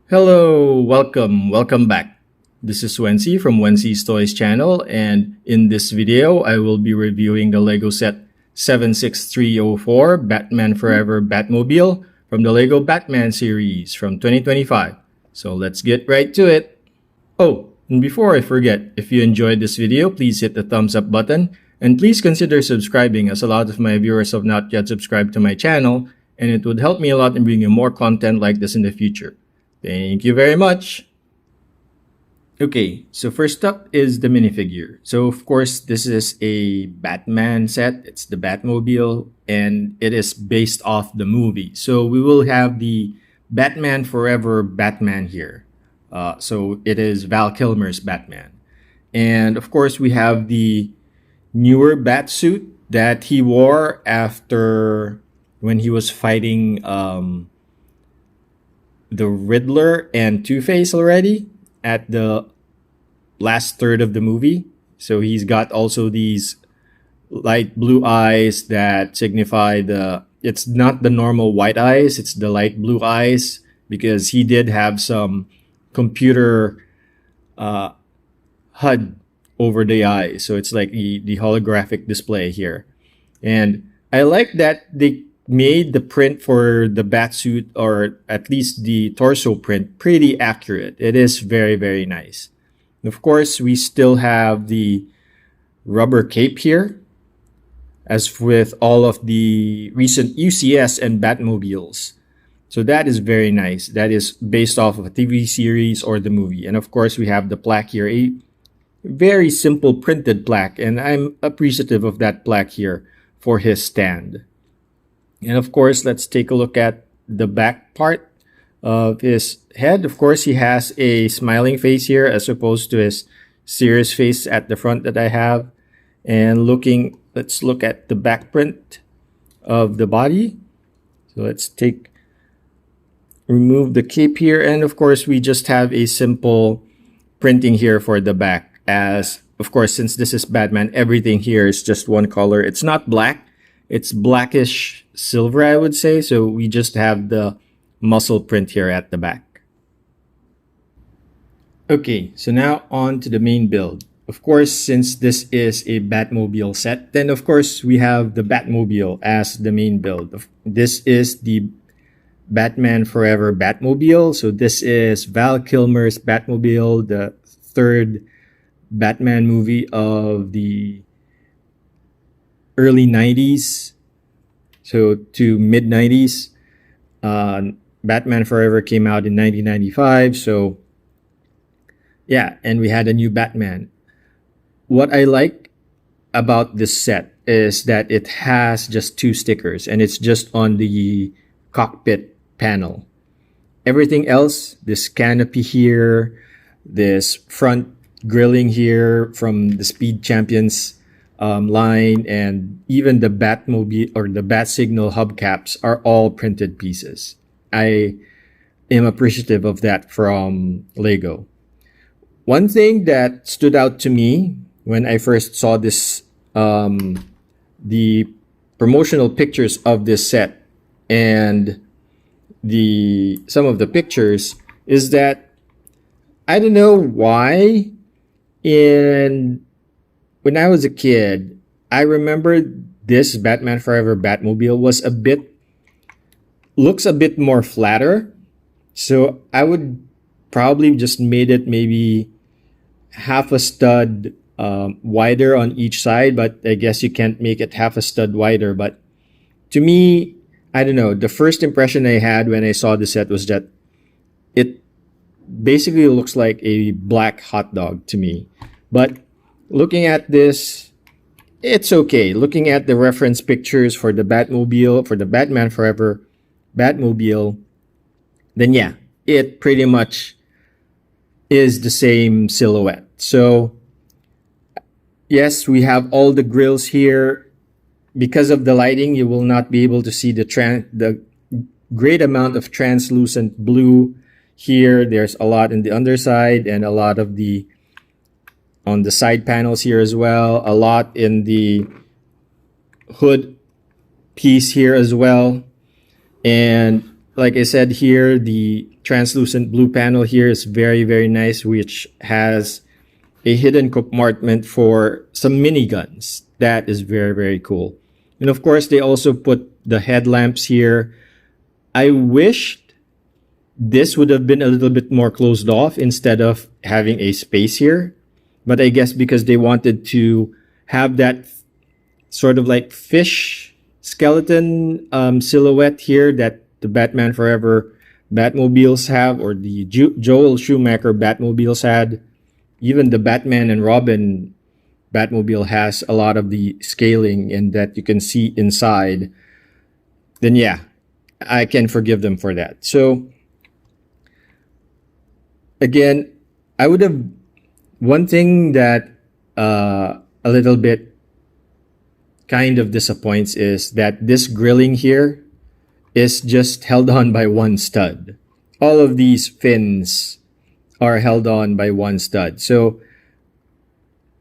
Hello, welcome back. This is Wency from Wency's Toys channel, and in this video, I will be reviewing the LEGO set 76304 Batman Forever Batmobile from the LEGO Batman series from 2025. So let's get right to it. Oh, and before I forget, if you enjoyed this video, please hit the thumbs up button, and please consider subscribing as a lot of my viewers have not yet subscribed to my channel, and it would help me a lot in bringing more content like this in the future. Thank you very much. Okay, so first up is the minifigure. So of course, this is a Batman set. It's the Batmobile, and it is based off the movie. So we will have the Batman Forever Batman here. So it is Val Kilmer's Batman. And of course, we have the newer Batsuit that he wore after when he was fighting the Riddler and Two-Face already at the last third of the movie. So he's got also these light blue eyes that signify it's not the normal white eyes, it's the light blue eyes, because he did have some computer HUD over the eyes. So it's like the holographic display here. And I like that they made the print for the Batsuit, or at least the torso print, pretty accurate. It is very, very nice. Of course, we still have the rubber cape here, as with all of the recent UCS and Batmobiles. So that is very nice. That is based off of a TV series or the movie. And of course, we have the plaque here, a very simple printed plaque. And I'm appreciative of that plaque here for his stand. And of course, let's take a look at the back part of his head. Of course, he has a smiling face here as opposed to his serious face at the front that I have. And let's look at the back print of the body. So let's remove the cape here. And of course, we just have a simple printing here for the back. As of course, since this is Batman, everything here is just one color. It's not black. It's blackish silver, I would say. So we just have the muscle print here at the back. Okay, so now on to the main build. Of course, since this is a Batmobile set, then of course we have the Batmobile as the main build. This is the Batman Forever Batmobile. So this is Val Kilmer's Batmobile, the third Batman movie of the early 90s, so to mid 90s. Batman Forever came out in 1995. So yeah, and we had a new Batman. What I like about this set is that it has just two stickers, and it's just on the cockpit panel. Everything else, this canopy here, this front grilling here from the Speed Champions line, and even the Batmobile or the Bat Signal hubcaps are all printed pieces. I am appreciative of that from LEGO. One thing that stood out to me when I first saw this, the promotional pictures of this set and some of the pictures, is that I don't know why when I was a kid, I remember this Batman Forever Batmobile looks a bit more flatter. So I would probably just made it maybe half a stud wider on each side, but I guess you can't make it half a stud wider. But to me, I don't know, the first impression I had when I saw the set was that it basically looks like a black hot dog to me. But looking at this, it's okay. Looking at the reference pictures for the Batmobile, for the Batman Forever Batmobile, then yeah, it pretty much is the same silhouette. So yes, we have all the grills here. Because of the lighting, you will not be able to see the great amount of translucent blue here. There's a lot in the underside and a lot of on the side panels here as well. A lot in the hood piece here as well. And like I said here, the translucent blue panel here is very, very nice, which has a hidden compartment for some miniguns. That is very, very cool. And of course, they also put the headlamps here. I wished this would have been a little bit more closed off instead of having a space here. But I guess because they wanted to have that sort of like fish skeleton silhouette here that the Batman Forever Batmobiles have, or the Joel Schumacher Batmobiles had. Even the Batman and Robin Batmobile has a lot of the scaling and that you can see inside. Then yeah, I can forgive them for that. So again, I would have, one thing that a little bit kind of disappoints is that this grilling here is just held on by one stud. All of these fins are held on by one stud. So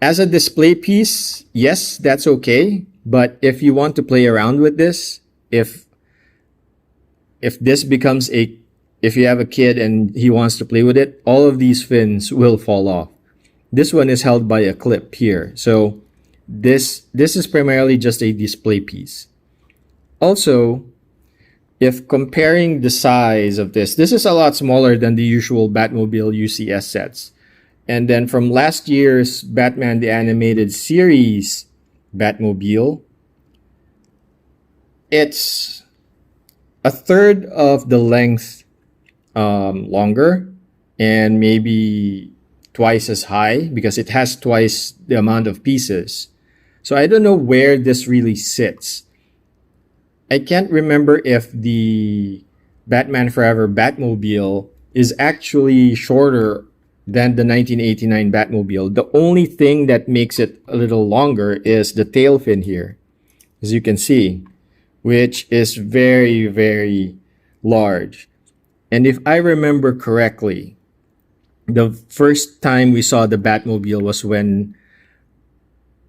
as a display piece, yes, that's okay. But if you want to play around with this, if this becomes if you have a kid and he wants to play with it, all of these fins will fall off. This one is held by a clip here. So this is primarily just a display piece. Also, if comparing the size of this is a lot smaller than the usual Batmobile UCS sets. And then from last year's Batman the Animated Series Batmobile, it's a third of the length longer and maybe twice as high because it has twice the amount of pieces. So I don't know where this really sits. I can't remember if the Batman Forever Batmobile is actually shorter than the 1989 Batmobile. The only thing that makes it a little longer is the tail fin here, as you can see, which is very, very large. And if I remember correctly, the first time we saw the Batmobile was when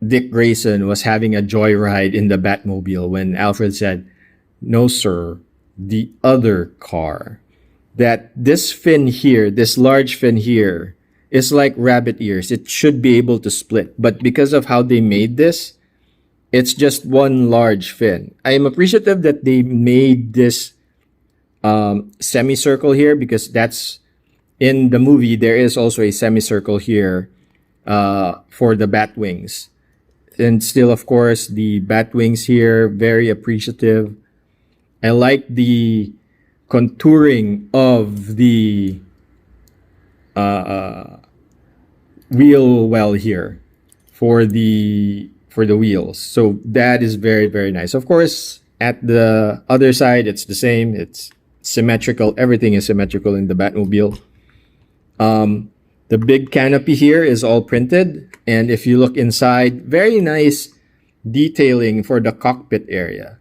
Dick Grayson was having a joyride in the Batmobile when Alfred said, "No, sir, the other car." That this fin here, this large fin here, is like rabbit ears. It should be able to split. But because of how they made this, it's just one large fin. I am appreciative that they made this semicircle here because that's in the movie. There is also a semicircle here for the bat wings. And still, of course, the bat wings here, very appreciative. I like the contouring of the wheel well here for the wheels. So that is very, very nice. Of course, at the other side, it's the same. It's symmetrical. Everything is symmetrical in the Batmobile. The big canopy here is all printed. And if you look inside, very nice detailing for the cockpit area.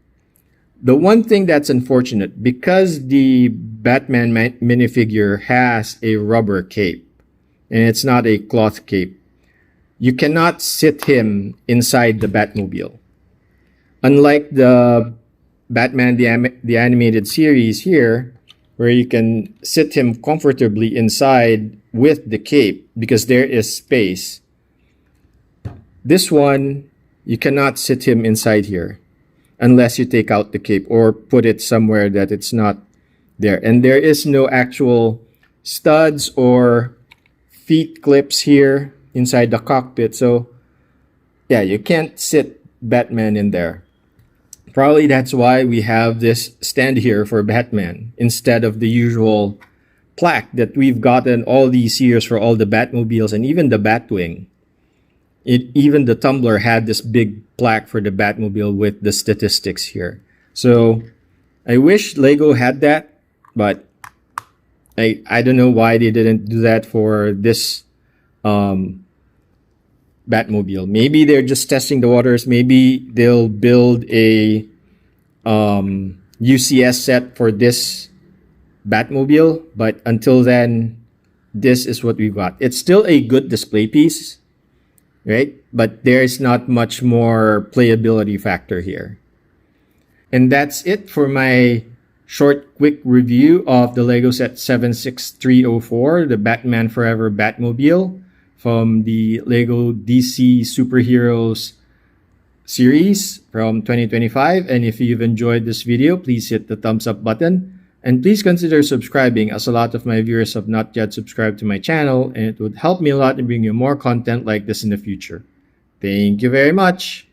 The one thing that's unfortunate, because the Batman minifigure has a rubber cape, and it's not a cloth cape, you cannot sit him inside the Batmobile. Unlike the Batman the Animated Series here, where you can sit him comfortably inside with the cape because there is space. This one, you cannot sit him inside here unless you take out the cape or put it somewhere that it's not there. And there is no actual studs or feet clips here inside the cockpit. So yeah, you can't sit Batman in there. Probably that's why we have this stand here for Batman instead of the usual plaque that we've gotten all these years for all the Batmobiles and even the Batwing. Even the Tumblr had this big plaque for the Batmobile with the statistics here. So I wish Lego had that, but I don't know why they didn't do that for this Batmobile. Maybe they're just testing the waters. Maybe they'll build a UCS set for this Batmobile. But until then, this is what we've got. It's still a good display piece, right? But there's not much more playability factor here. And that's it for my short, quick review of the Lego set 76304, the Batman Forever Batmobile from the Lego DC Superheroes series from 2025. And if you've enjoyed this video, please hit the thumbs up button. And please consider subscribing, as a lot of my viewers have not yet subscribed to my channel, and it would help me a lot in bringing you more content like this in the future. Thank you very much.